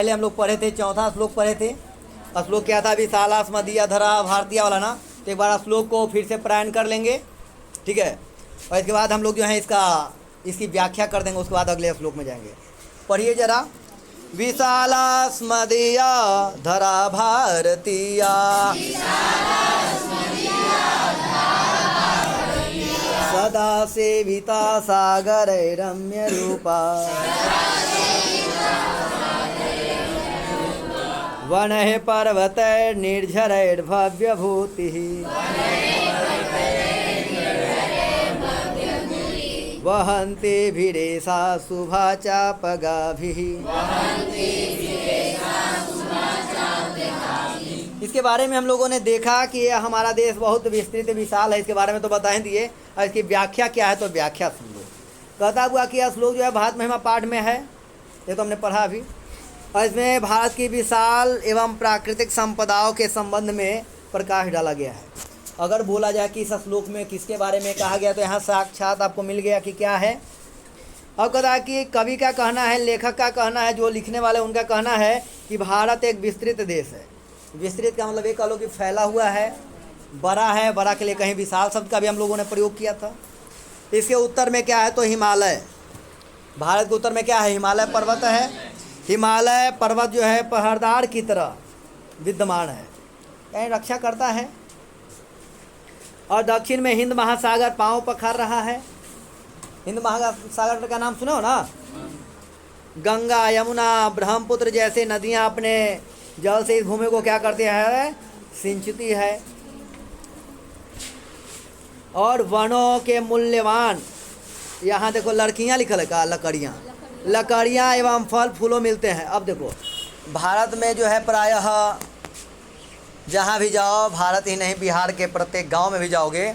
पहले हम लोग पढ़े थे, चौथा श्लोक पढ़े थे। श्लोक क्या था? विशाला स्मदीय धरा भारतीय वाला ना। तो एक बार श्लोक को फिर से पारायण कर लेंगे, ठीक है। और इसके बाद हम लोग जो है इसकी व्याख्या कर देंगे, उसके बाद अगले श्लोक में जाएंगे। पढ़िए जरा। विशाला स्मदीय धरा भारतीय सदा सेविता सागर रम्य रूपा वनः पर्वतैर्निर्झरैर्भव्यभूतिः वहन्ति भिरेशा शुभा चापगाभिः। इसके बारे में हम लोगों ने देखा कि यह हमारा देश बहुत विस्तृत विशाल है। इसके बारे में तो बता ही दिए, और इसकी व्याख्या क्या है तो व्याख्या सुन लो। कहता हुआ कि यह श्लोक जो है भारत महिमा पाठ में है, ये तो हमने पढ़ा अभी। और इसमें भारत की विशाल एवं प्राकृतिक संपदाओं के संबंध में प्रकाश डाला गया है। अगर बोला जाए कि इस श्लोक में किसके बारे में कहा गया, तो यहाँ साक्षात आपको मिल गया कि क्या है। अब कहता है कि कवि का कहना है, लेखक का कहना है, जो लिखने वाले उनका कहना है कि भारत एक विस्तृत देश है। विस्तृत का मतलब ये कह लो कि फैला हुआ है, बड़ा है। बड़ा के लिए कहीं विशाल शब्द का भी हम लोगों ने प्रयोग किया था। इसके उत्तर में क्या है तो हिमालय। भारत के उत्तर में क्या है? हिमालय पर्वत है। हिमालय पर्वत जो है पहरेदार की तरह विद्यमान है, कहीं रक्षा करता है। और दक्षिण में हिंद महासागर पांव पखार रहा है। हिंद महासागर का नाम सुनो ना। गंगा, यमुना, ब्रह्मपुत्र जैसे नदियां अपने जल से इस भूमि को क्या करती है? सिंचती है। और वनों के मूल्यवान, यहाँ देखो लड़कियां लिखल है का, लकड़ियाँ एवं फल फूलों मिलते हैं। अब देखो भारत में जो है प्रायः जहाँ भी जाओ, भारत ही नहीं बिहार के प्रत्येक गांव में भी जाओगे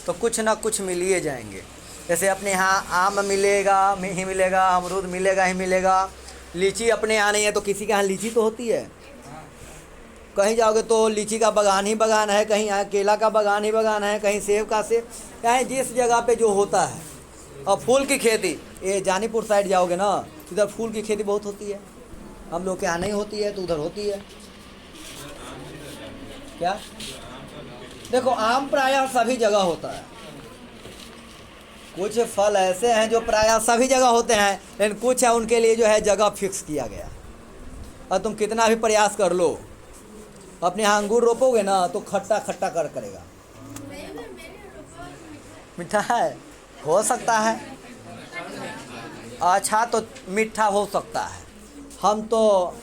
तो कुछ ना कुछ मिल ही जाएंगे। जैसे अपने यहाँ आम मिलेगा ही मिलेगा, अमरूद मिलेगा ही मिलेगा। लीची अपने यहाँ नहीं है तो किसी के यहाँ लीची तो होती है। कहीं जाओगे तो लीची का बागान ही बागान है, कहीं यहाँ केला का बागान ही बागान है, कहीं सेब का सेब, कहीं जिस जगह पे जो होता है। और फूल की खेती, ये जानीपुर साइड जाओगे ना, इधर फूल की खेती बहुत होती है। हम लोग के यहाँ नहीं होती है तो उधर होती है। क्या देखो, आम प्रायः सभी जगह होता है। कुछ फल ऐसे हैं जो प्रायः सभी जगह होते हैं, लेकिन कुछ है उनके लिए जो है जगह फिक्स किया गया। और तुम कितना भी प्रयास कर लो, अपने यहाँ अंगूर रोपोगे ना तो खट्टा खट्टा करेगा। मीठा है, हो सकता है अच्छा, तो मीठा हो सकता है। हम तो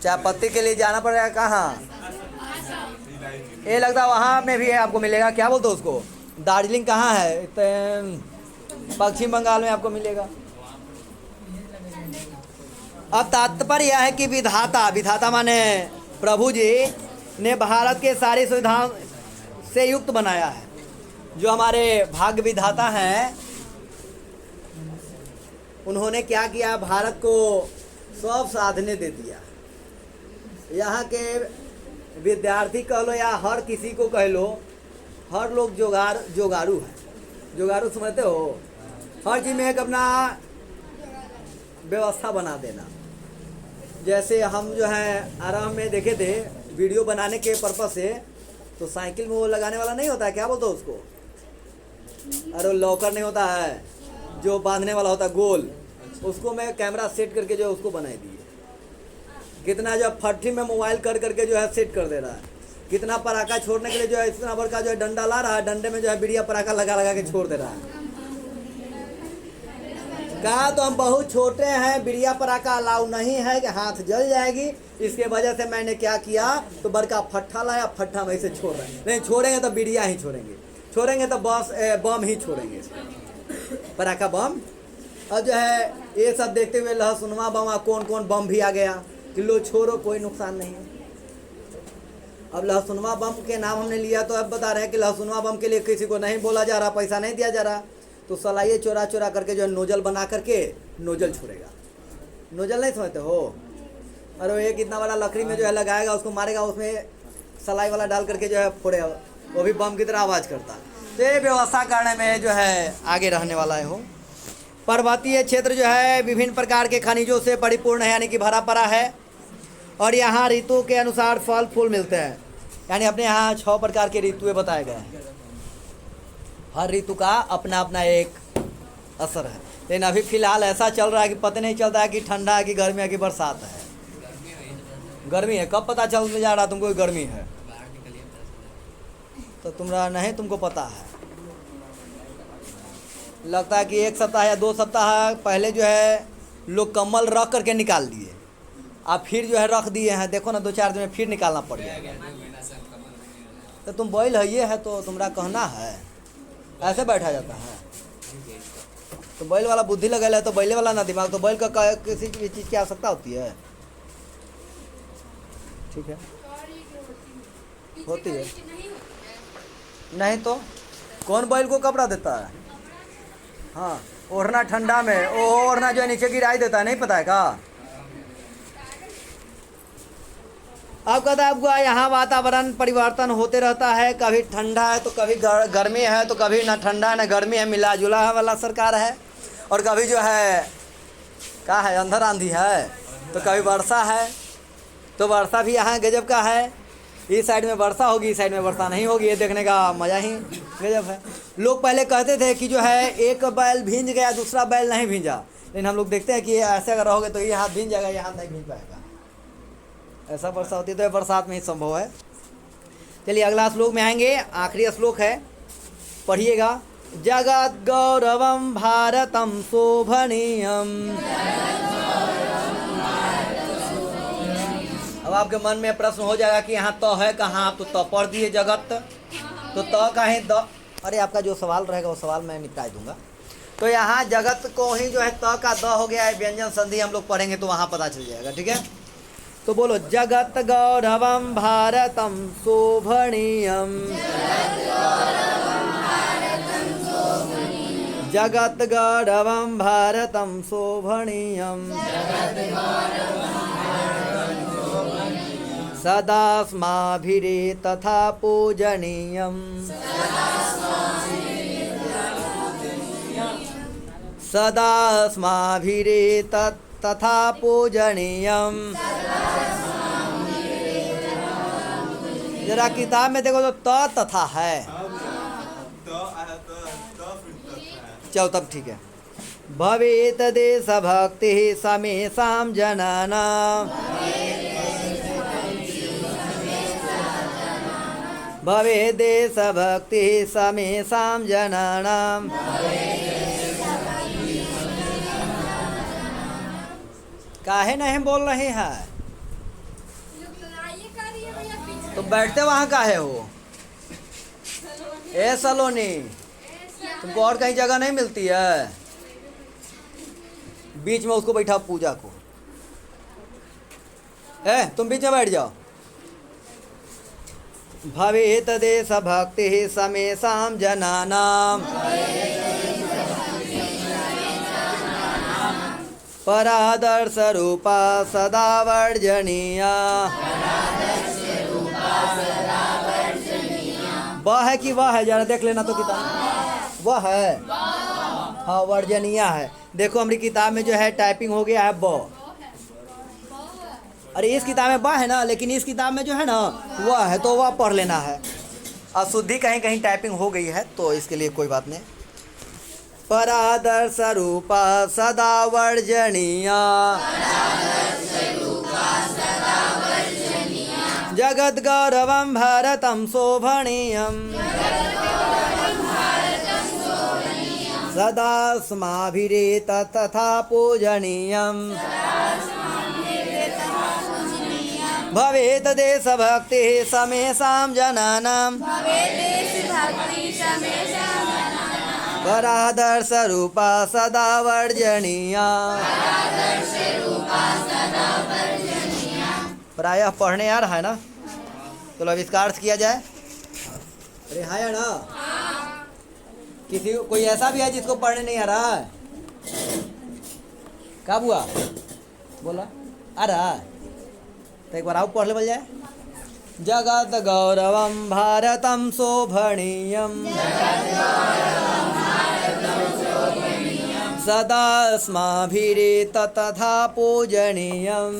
चाय पत्ती के लिए जाना पड़ेगा। कहाँ? ये लगता है वहाँ में भी है, आपको मिलेगा। क्या बोलते हो उसको? दार्जिलिंग कहाँ है? पश्चिम बंगाल में आपको मिलेगा। अब तात्पर्य यह है कि विधाता माने प्रभु जी ने भारत के सारी सुविधाओं से युक्त बनाया है। जो हमारे भाग्य विधाता हैं उन्होंने क्या किया? भारत को सब साधने दे दिया। यहाँ के विद्यार्थी कह लो या हर किसी को कह लो, हर लोग जोगाड़ू है। जोगाड़ू समझते हो? हर चीज़ में एक अपना व्यवस्था बना देना। जैसे हम जो है आराम में देखे थे वीडियो बनाने के पर्पज से, तो साइकिल में वो लगाने वाला नहीं होता है, क्या बोलते हो उसको? अरे लॉकर नहीं होता है जो बांधने वाला होता है गोल, उसको मैं कैमरा सेट करके जो है उसको बना दिए। कितना जो फट्टी में मोबाइल कर करके जो है सेट कर दे रहा है। कितना पराखा छोड़ने के लिए जो है इतना बड़ा जो है डंडा ला रहा है, डंडे में जो है बिड़िया पराखा लगा के छोड़ दे रहा है। कहा तो हम बहुत छोटे हैं, बिड़िया पराखा अलाउ नहीं है कि हाथ जल जाएगी। इसके वजह से मैंने क्या किया तो बड़का फट्टा लाया, फट्टा में से छोड़ रहे हैं। नहीं छोड़ेंगे तो बिड़िया ही छोड़ेंगे तो बस बम ही छोड़ेंगे, पराखा बम। अब जो है ये सब देखते हुए लहसुनवा बम, कौन कौन बम भी आ गया कि लो छोड़ो, कोई नुकसान नहीं है। अब लहसुनवा बम के नाम हमने लिया तो अब बता रहे हैं कि लहसुनवा बम के लिए किसी को नहीं बोला जा रहा, पैसा नहीं दिया जा रहा, तो सलाइए चोरा करके जो है नोजल बना करके नोजल छोड़ेगा। नोजल नहीं समझते हो? अरे एक इतना बड़ा लकड़ी में जो है लगाएगा, उसको मारेगा, उसमें सलाई वाला डाल करके जो है फोड़ेगा, वो भी बम की तरह आवाज़ करता। तो ये व्यवस्था करने में जो है आगे रहने वाला है हो। पर्वतीय क्षेत्र जो है विभिन्न प्रकार के खनिजों से परिपूर्ण है, यानी कि भरा पड़ा है। और यहाँ ऋतु के अनुसार फल फूल मिलते हैं, यानी अपने यहाँ 6 प्रकार के ऋतुएं बताए गए हैं। हर ऋतु का अपना अपना एक असर है। लेकिन अभी फ़िलहाल ऐसा चल रहा है कि पता नहीं चलता है कि ठंडा है कि गर्मी है कि बरसात है। गर्मी है, कब पता चल जा रहा तुमको गर्मी है? तो तुम्हारा नहीं, तुमको पता है। लगता है कि 1 सप्ताह या 2 सप्ताह पहले जो है लोग कम्बल रख करके निकाल दिए, अब फिर जो है रख दिए हैं। देखो ना 2-4 दिन में फिर निकालना पड़ जाएगा। तो तुम बैल है ये है तो तुम्हारा कहना है ऐसे बैठा जाता है। तो बैल वाला बुद्धि लगा है तो बैले वाला ना दिमाग, तो बैल का किसी भी चीज़ की आवश्यकता होती है। ठीक है, होती है। नहीं तो कौन बैल को कपड़ा देता है? हाँ, ओढ़ना ठंडा में, ओढ़ना जो है नीचे गिराई देता है, नहीं पता है का? अब कहता है आपको यहाँ वातावरण परिवर्तन होते रहता है, कभी ठंडा है तो कभी गर्मी है, तो कभी ना ठंडा है ना गर्मी है, मिला जुला वाला सरकार है। और कभी जो है क्या है, अंधर आंधी है, तो कभी वर्षा है। तो वर्षा भी यहाँ गजब का है, इस साइड में वर्षा होगी, इस साइड में वर्षा नहीं होगी। ये देखने का मज़ा ही गजब है। लोग पहले कहते थे कि जो है एक बैल भींज गया दूसरा बैल नहीं भींजा, लेकिन हम लोग देखते हैं कि ऐसे अगर रहोगे तो ये हाथ भींज जाएगा, ये हाथ नहीं भींज पाएगा। ऐसा वर्षा होती है, तो बरसात में ही संभव है। चलिए अगला श्लोक में आएंगे, आखिरी श्लोक है, पढ़िएगा। जगत गौरवम भारतम शोभनीयम। अब आपके मन में प्रश्न हो जाएगा कि यहाँ तो है कहाँ, आप तो पढ़ दिए जगत, तो कहीं द। अरे आपका जो सवाल रहेगा वो सवाल मैं निपटा दूंगा। तो यहाँ जगत को ही जो है त का द हो गया है, व्यंजन संधि हम लोग पढ़ेंगे तो वहाँ पता चल जाएगा। ठीक है, तो बोलो जगत गौरवम भारतम शोभनीयम। जगत गौरवम भारतम शोभनीयम। सदास्माभिरे तथा पूजनीयम। सदास्माभिरे तथा पूजनीयम। जरा किताब में देखो तो तथा है। चलो तब ठीक है। भवेत देशभक्ति समेषां जनानां। भवेत् देशभक्ति समेषां जनानां। काहे नहीं बोल रहे हैं? तो बैठते वहाँ काहे हो? ए सलोनी, तुमको और कहीं जगह नहीं मिलती है? बीच में उसको बैठा पूजा को। तुम बीच में बैठ जाओ। भवेत देशभक्ति समेषां जनानां। परादर्श रूपा सदा वर्जनीया। वह है कि वह है? जरा देख लेना तो किताब। वह है, हाँ वर्जनीय है। देखो हमारी किताब में जो है टाइपिंग हो गया है ब। अरे इस किताब में ब है ना, लेकिन इस किताब में जो है ना वह है, तो वह पढ़ लेना है। अशुद्धि कहीं कहीं टाइपिंग हो गई है तो इसके लिए कोई बात नहीं। परादर्श रूपा सदा वर्जनीया। जगत गौरवम भारतम शोभनीयम। सदा स्माभिरेत तथा पूजनीयम। भवेत् देशभक्ति समेषां जनानां। परादर्श रूपा सदा वर्जनीया। प्रायः पढ़ने आ रहा है ना, तो आविष्कार किया जाए। अरे हाँ या ना? किसी कोई ऐसा भी है जिसको पढ़ने नहीं आ रहा है? कब हुआ? बोला आ रहा है तो एक बार आओ पढ़ ले, बोल जाए। जगत गौरवम भारतम शोभनीयम। सदा अस्माभिरेत तथा पूजनीयम्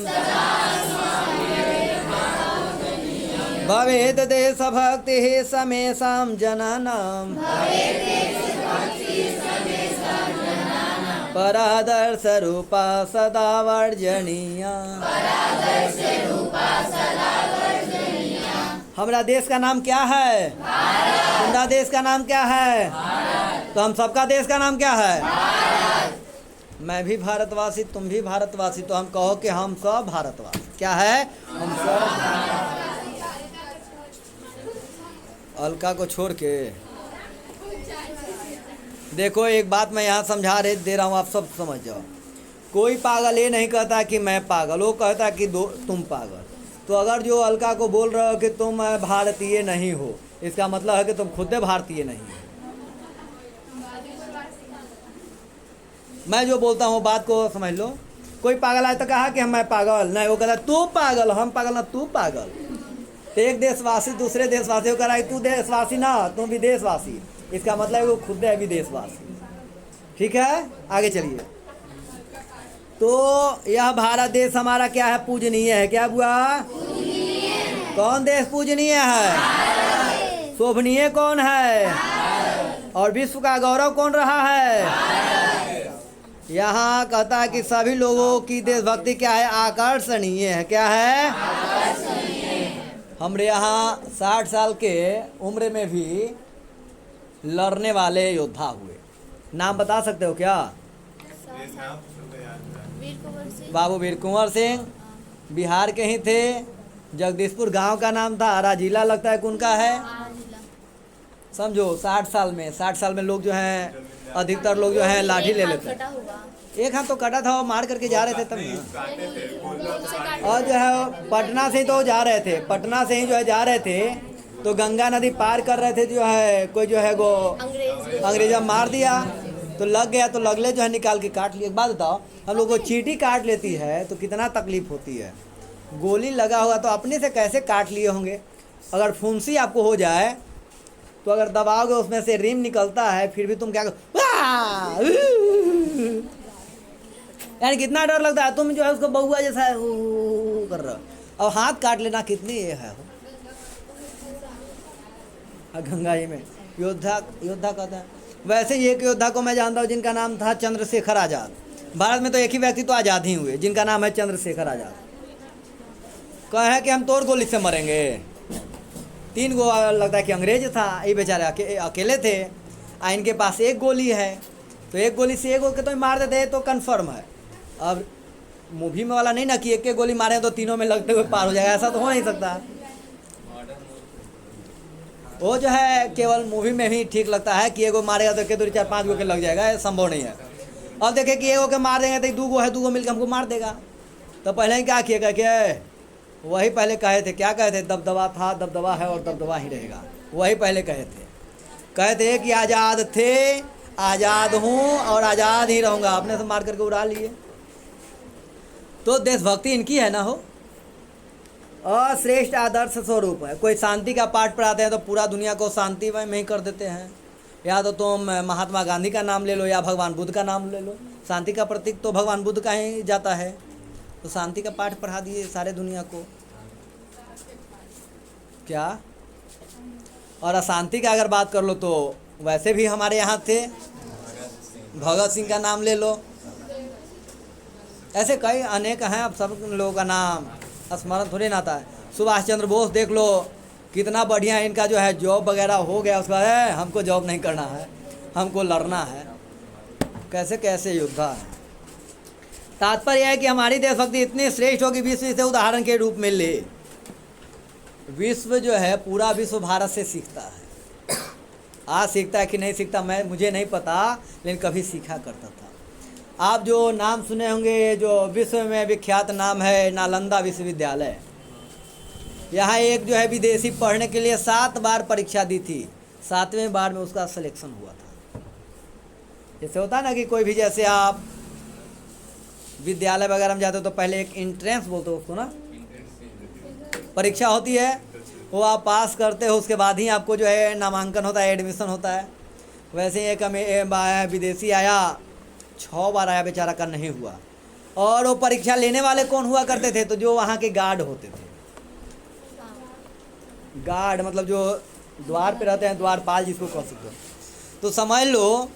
भवेत् देशभक्तिः समेषां जनानां परादर्शरूपा सदा वर्जनीया। हमारा देश का नाम क्या है? तुम्हारा देश का नाम क्या है? तो हम सबका देश का नाम क्या है? मैं भी भारतवासी, तुम भी भारतवासी, तो हम कहो कि हम सब भारतवासी। क्या है? हम सब। अलका को छोड़ के देखो, एक बात मैं यहाँ समझा दे रहा हूँ, आप सब समझ जाओ। कोई पागल ये नहीं कहता कि मैं पागल, वो कहता कि तुम पागल। तो अगर जो अलका को बोल रहे हो कि तुम भारतीय नहीं हो, इसका मतलब है कि तुम खुद भारतीय नहीं हो। मैं जो बोलता हूँ बात को समझ लो। कोई पागल आए तो कहा कि मैं पागल नहीं, वो कहता तू पागल, हम पागल ना तू पागल। तो एक देशवासी दूसरे देशवासी को कह रहा है तू देशवासी ना तुम विदेशवासी, इसका मतलब वो खुद है विदेशवासी। ठीक है, आगे चलिए। तो यह भारत देश हमारा क्या है? पूजनीय है। क्या हुआ? कौन देश पूजनीय है? शोभनीय कौन है? और विश्व का गौरव कौन रहा है? यहाँ कहता है कि सभी लोगों की देशभक्ति क्या है? आकर्षणीय है। क्या है? हमारे यहाँ 60 साल के उम्र में भी लड़ने वाले योद्धा हुए। नाम बता सकते हो क्या? बाबू वीर कुंवर सिंह बिहार के ही थे। जगदीशपुर गांव का नाम था। आरा जिला लगता है उनका है। समझो 60 साल में लोग जो हैं, अधिकतर लोग जो हैं लाठी ले लेते हैं। एक हाथ तो कटा था, वो मार करके जा रहे थे तब। और जो है पटना से तो जा रहे थे, पटना से ही जो है जा रहे थे तो गंगा नदी पार कर रहे थे। जो है कोई जो है वो अंग्रेजा मार दिया तो लग गया, तो लगले जो है निकाल के काट लिया। एक बात बताओ, हम लोग को चींटी काट लेती है तो कितना तकलीफ होती है। गोली लगा हुआ तो अपने से कैसे काट लिए होंगे। अगर फुंसी आपको हो जाए तो अगर दबाओगे उसमें से रिम निकलता है, फिर भी तुम क्या यानी कितना डर लगता है। तुम जो है उसको बहुआ जैसा कर रहे हो, और हाथ काट लेना कितनी ये है। गंगा जी में योद्धा कहता है। वैसे ही एक योद्धा को मैं जानता हूँ जिनका नाम था चंद्रशेखर आज़ाद। भारत में तो एक ही व्यक्ति तो आज़ाद ही हुए जिनका नाम है चंद्रशेखर आज़ाद। कहे कि हम तोड़ गोली से मरेंगे। 3 गो लगता है कि अंग्रेज था, ये बेचारे अकेले थे। इनके पास 1 गोली है, तो 1 गोली से 1 हो के तो मार देते तो कन्फर्म है। अब मूवी में वाला नहीं ना कि 1 गोली मारे तो तीनों में लगते हुए पार हो जाएगा, ऐसा तो हो नहीं सकता। वो जो है केवल मूवी में ही ठीक लगता है कि 1 गो मारेगा तो 1 2 4 5 गो के लग जाएगा, संभव नहीं है। अब देखे कि 1 गो के मार देंगे तो 2 गो है, 2 गो मिलकर हमको मार देगा। तो पहले ही क्या किए क्या वही पहले कहे थे, क्या कहे थे? दबदबा था, दबदबा है और दबदबा ही रहेगा। वही पहले कहे थे कि आज़ाद थे, आज़ाद हूँ और आज़ाद ही रहूँगा। अपने से मार करके उड़ा लिए। तो देशभक्ति इनकी है ना हो। और श्रेष्ठ आदर्श स्वरूप है। कोई शांति का पाठ पढ़ाते हैं तो पूरा दुनिया को शांति में ही कर देते हैं। या तो तुम महात्मा गांधी का नाम ले लो या भगवान बुद्ध का नाम ले लो। शांति का प्रतीक तो भगवान बुद्ध का ही जाता है। तो शांति का पाठ पढ़ा दिए सारे दुनिया को। क्या? और अशांति का अगर बात कर लो तो वैसे भी हमारे यहाँ थे। भगत सिंह का नाम ले लो, ऐसे कई अनेक हैं। अब सब लोगों का नाम स्मरण थोड़ी ना आता है। सुभाष चंद्र बोस देख लो, कितना बढ़िया इनका जो है जॉब वगैरह हो गया। उसके बाद हमको जॉब नहीं करना है, हमको लड़ना है। कैसे कैसे योद्धा है। तात्पर्य है कि हमारी देशभक्ति इतनी श्रेष्ठ होगी विश्व से उदाहरण के रूप में ले। विश्व जो है पूरा विश्व भारत से सीखता है। आज सीखता है कि नहीं सीखता मुझे नहीं पता, लेकिन कभी सीखा करता था। आप जो नाम सुने होंगे, जो विश्व में विख्यात नाम है नालंदा विश्वविद्यालय। यहाँ एक जो है विदेशी पढ़ने के लिए 7 बार परीक्षा दी थी। 7वें बार में उसका सिलेक्शन हुआ था। जैसे होता है ना कि कोई भी, जैसे आप विद्यालय वगैरह में जाते हो तो पहले एक एंट्रेंस बोलते हो उसको ना, परीक्षा होती है, वो आप पास करते हो, उसके बाद ही आपको जो है नामांकन होता है, एडमिशन होता है। वैसे ही एक विदेशी आया 6 बार आया बेचारा का, नहीं हुआ। और वो परीक्षा लेने वाले कौन हुआ करते थे? तो जो वहाँ के गार्ड होते थे। गार्ड मतलब जो द्वार पे रहते हैं, द्वारपाल जिसको कह सकते हो। तो समझ लो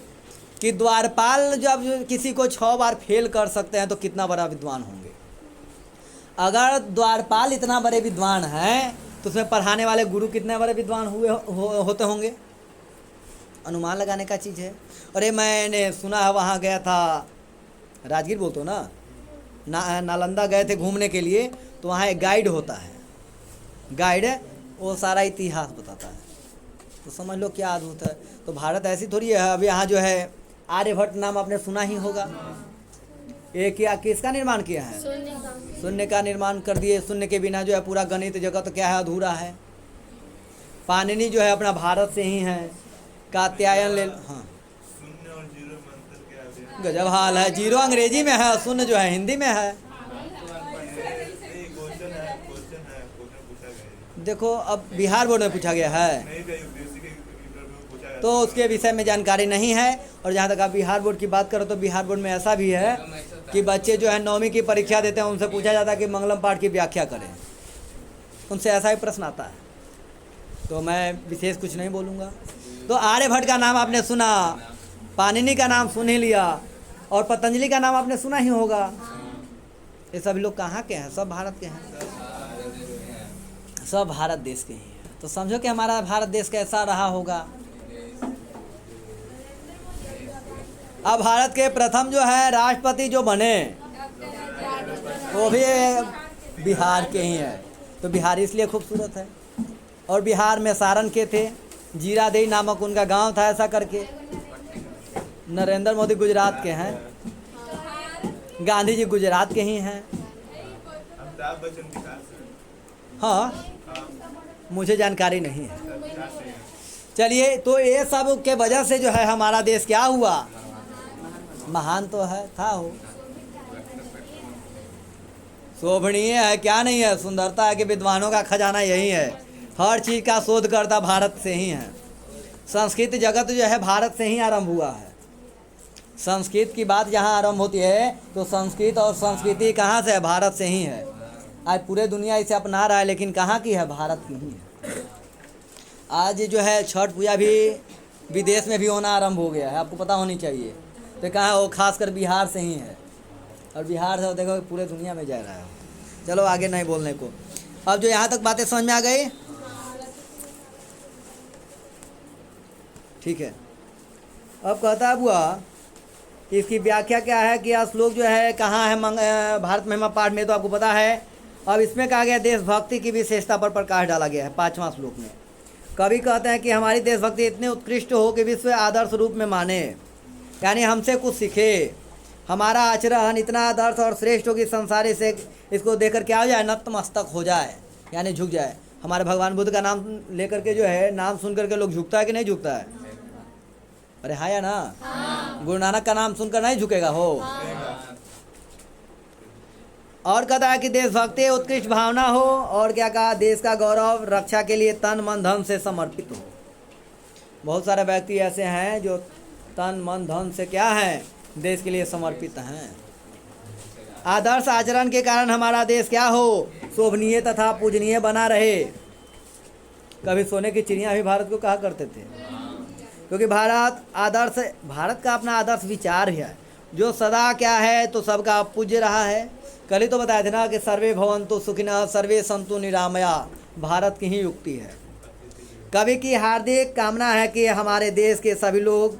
कि द्वारपाल जब किसी को 6 बार फेल कर सकते हैं तो कितना बड़ा विद्वान होंगे। अगर द्वारपाल इतना बड़े विद्वान हैं तो उसमें पढ़ाने वाले गुरु कितने बड़े विद्वान होते होंगे? अनुमान लगाने का चीज़ है। अरे मैंने सुना है, वहाँ गया था, राजगीर बोलते हो ना, नालंदा गए थे घूमने के लिए, तो वहाँ एक गाइड होता है। गाइड वो सारा इतिहास बताता है। तो समझ लो क्या अद्भुत है। तो भारत ऐसी थोड़ी है। अब यहाँ जो है आर्यभट्ट नाम आपने सुना ही होगा। ये क्या, किसका निर्माण किया है? शून्य का निर्माण कर दिए। शून्य के बिना जो है पूरा गणित जगत क्या है, अधूरा है। पाणिनि जो है अपना भारत से ही है। कात्यायन ले, हाँ गजब हाल है। जीरो अंग्रेजी में है, शून्य जो है हिंदी में है। देखो अब बिहार बोर्ड में पूछा गया है तो उसके विषय में जानकारी नहीं है। और जहाँ तक आप बिहार बोर्ड की बात करो तो बिहार बोर्ड में ऐसा भी है कि बच्चे जो है 9वीं की परीक्षा देते हैं, उनसे पूछा जाता है कि मंगलम पाठ की व्याख्या करें। उनसे ऐसा ही प्रश्न आता है। तो मैं विशेष कुछ नहीं बोलूँगा। तो आर्यभट्ट का नाम आपने सुना, पाणिनि का नाम सुन ही लिया, और पतंजलि का नाम आपने सुना ही होगा। ये सभी लोग कहाँ के हैं? सब भारत के हैं, सब भारत देश के ही हैं। तो समझो कि हमारा भारत देश कैसा रहा होगा। अब भारत के प्रथम जो है राष्ट्रपति जो बने वो भी बिहार के ही हैं। तो बिहार इसलिए खूबसूरत है। और बिहार में सारण के थे, जीरादेई नामक उनका गांव था, ऐसा करके। नरेंद्र मोदी गुजरात के हैं, गांधी जी गुजरात के ही हैं। हाँ, मुझे जानकारी नहीं है। चलिए, तो ये सब के वजह से जो है हमारा देश क्या हुआ, महान तो है, था हो, शोभनीय है, क्या नहीं है, सुंदरता है कि विद्वानों का खजाना यही है। हर चीज़ का शोधकर्ता भारत से ही है। संस्कृत जगत जो है भारत से ही आरंभ हुआ है। संस्कृत की बात जहाँ आरंभ होती है तो संस्कृत और संस्कृति कहाँ से है? भारत से ही है। आज पूरे दुनिया इसे अपना रहा है, लेकिन कहाँ की है? भारत की ही है। आज जो है छठ पूजा भी विदेश में भी होना आरंभ हो गया है, आपको पता होनी चाहिए। तो कहाँ? वो खासकर बिहार से ही है। और बिहार से देखो पूरे दुनिया में जा रहा है। चलो आगे नहीं बोलने को। अब जो यहाँ तक बातें समझ में आ गई, ठीक है। अब कहता है बुआ, इसकी व्याख्या क्या है कि यह श्लोक जो है कहाँ है? भारत महिमा पाठ में तो आपको पता है। अब इसमें कहा गया देशभक्ति की विशेषता पर प्रकाश डाला गया है 5वां श्लोक में। कवि कहते हैं कि हमारी देशभक्ति इतनी उत्कृष्ट हो कि विश्व आदर्श रूप में माने, यानी हमसे कुछ सीखे। हमारा आचरण इतना आदर्श और श्रेष्ठ हो कि संसार से इसको देखकर क्या हो जाए? नतमस्तक हो जाए, यानी झुक जाए। हमारे भगवान बुद्ध का नाम लेकर के जो है, नाम सुन करके लोग झुकता है कि नहीं झुकता है? अरे हाँ या ना? हाँ। गुरु नानक का नाम सुनकर नहीं झुकेगा हो? हाँ। और कहता है कि देशभक्ति उत्कृष्ट भावना हो, और क्या कहा? देश का गौरव रक्षा के लिए तन मन धन से समर्पित हो। बहुत सारे व्यक्ति ऐसे हैं जो तन मन धन से क्या है? देश के लिए समर्पित हैं। आदर्श आचरण के कारण हमारा देश क्या हो? शोभनीय तथा पूजनीय बना रहे। कभी सोने की चिड़िया भी भारत को कहा करते थे, क्योंकि भारत का अपना आदर्श विचार है जो सदा क्या है? तो सबका पूज्य रहा है। कल ही तो बताया थे ना कि सर्वे भवन्तु सुखिनः सर्वे सन्तु निरामया, भारत की ही युक्ति है। कवि की हार्दिक कामना है कि हमारे देश के सभी लोग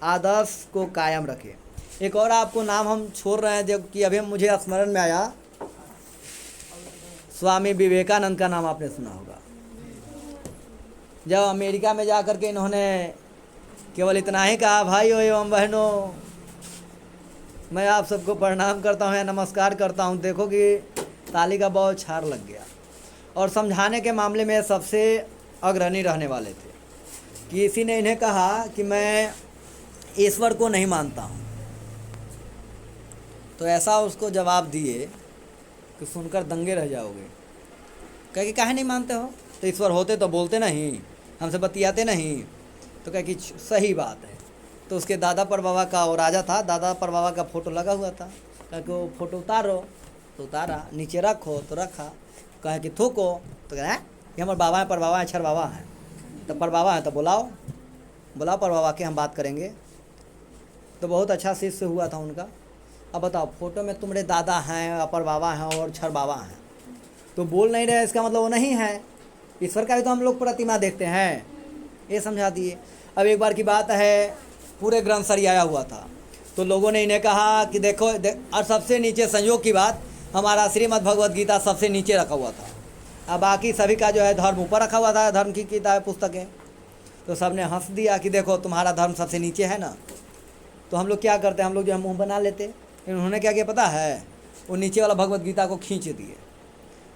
आदर्श को कायम रखें। एक और आपको नाम हम छोड़ रहे हैं, जब कि अभी मुझे स्मरण में आया, स्वामी विवेकानंद का नाम आपने सुना होगा। जब अमेरिका में जा कर के इन्होंने केवल इतना ही कहा, भाइयों एवं बहनों, मैं आप सबको प्रणाम करता हूँ या नमस्कार करता हूँ, देखो कि ताली का बौछार लग गया। और समझाने के मामले में सबसे अग्रणी रहने वाले थे। कि इसी ने इन्हें कहा कि मैं ईश्वर को नहीं मानता हूँ। तो ऐसा उसको जवाब दिए कि सुनकर दंगे रह जाओगे। कहे कि काहे नहीं मानते हो? तो ईश्वर होते तो बोलते नहीं, हमसे बतियाते नहीं। तो कहे कि सही बात है, तो उसके दादा पर बाबा का, वो राजा था, दादा पर बाबा का फ़ोटो लगा हुआ था। कहा कि वो फ़ोटो उतारो, तो उतारा, नीचे रखो तो रखा, कहे कि थूको, तो कहे ये हमारे बाबा हैं, पर बाबा हैं, छर बाबा हैं। तो पर बाबा हैं तो बुलाओ पर बाबा के हम बात करेंगे। तो बहुत अच्छा शिष्य हुआ था उनका। अब बताओ, फ़ोटो में तुम्हारे दादा हैं, अपर बाबा हैं और छर बाबा हैं, तो बोल नहीं रहे, इसका मतलब वो नहीं है। ईश्वर का भी तो हम लोग प्रतिमा देखते हैं, ये समझा दिए। अब एक बार की बात है, पूरे ग्रंथ सरियाया हुआ था, तो लोगों ने इन्हें कहा कि देखो और सबसे नीचे, संयोग की बात, हमारा श्रीमद् भगवद गीता सबसे नीचे रखा हुआ था। अब बाकी सभी का जो है धर्म ऊपर रखा हुआ था, धर्म की किताब पुस्तकें। तो सब ने हंस दिया कि देखो तुम्हारा धर्म सबसे नीचे है ना। तो हम लोग क्या करते हैं, हम लोग जो है मुँह बना लेते। उन्होंने क्या किया पता है, वो नीचे वाला भगवद गीता को खींच दिए।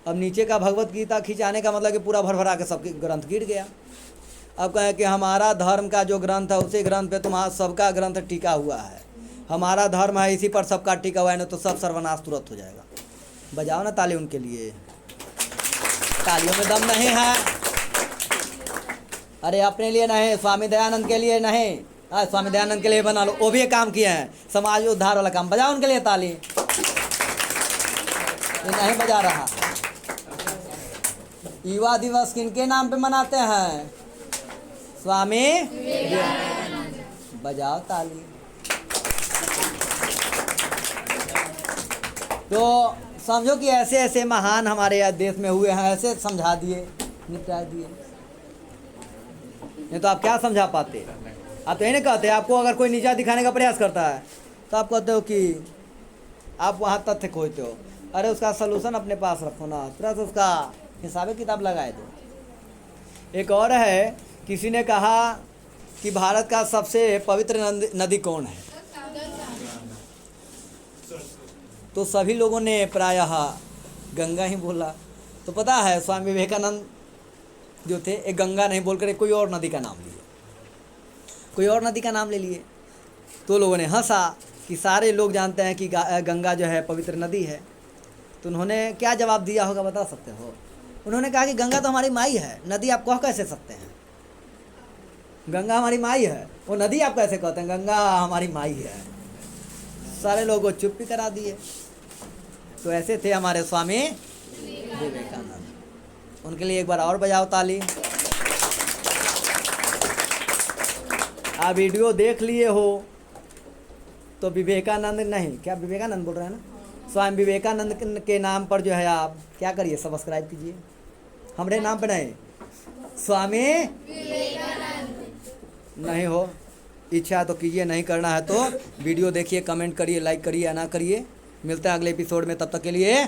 अब नीचे का भगवद गीता खींचाने का मतलब कि पूरा भरभरा के सबके ग्रंथ गिर गया। अब कहें कि हमारा धर्म का जो ग्रंथ है उसी ग्रंथ पे तुम्हारा सबका ग्रंथ टिका हुआ है, हमारा धर्म है इसी पर सबका टिका हुआ है, ना तो सब सर्वनाश तुरंत हो जाएगा। बजाओ ना ताली उनके लिए, तालियों में दम नहीं है। अरे अपने लिए नहीं, स्वामी दयानंद के लिए नहीं, स्वामी दयानंद के लिए बना लो, वो भी एक काम किए हैं, समाज उद्धार वाला काम। बजाओ उनके लिए ताली। ये नहीं बजा रहा। युवा दिवस किनके नाम पे मनाते हैं? स्वामी बजाओ ताली। तो समझो कि ऐसे ऐसे महान हमारे देश में हुए हैं, ऐसे समझा दिए, निपटा दिए। नहीं तो आप क्या समझा पाते? आप तो ये नहीं कहते, आपको अगर कोई नीचा दिखाने का प्रयास करता है तो आप कहते हो कि आप वहाँ तथ्य खोजते हो। अरे उसका सलूशन अपने पास रखो ना, तुरंत उसका हिसाब किताब लगाए दो। एक और है, किसी ने कहा कि भारत का सबसे पवित्र नदी कौन है, तो सभी लोगों ने प्रायः गंगा ही बोला। तो पता है स्वामी विवेकानंद जो थे, एक गंगा नहीं बोलकर कोई और नदी का नाम लिए, कोई और नदी का नाम ले लिए। तो लोगों ने हंसा कि सारे लोग जानते हैं कि गंगा जो है पवित्र नदी है। तो उन्होंने क्या जवाब दिया होगा बता सकते हो? उन्होंने कहा कि गंगा तो हमारी माई है, नदी आप कह कैसे सकते हैं? गंगा हमारी माई है, वो नदी आप कैसे कहते हैं? गंगा हमारी माई है। सारे लोगों को चुप भी करा दिए। तो ऐसे थे हमारे स्वामी विवेकानंद। उनके लिए एक बार और बजाओ ताली। आप वीडियो देख लिए हो तो विवेकानंद नहीं, क्या विवेकानंद बोल रहे हैं ना, स्वामी विवेकानंद के नाम पर जो है आप क्या करिए, सब्सक्राइब कीजिए। हमारे नाम पे नहीं, स्वामी नहीं हो, इच्छा तो कीजिए, नहीं करना है तो वीडियो देखिए, कमेंट करिए, लाइक करिए या ना करिए। मिलते हैं अगले एपिसोड में, तब तक के लिए।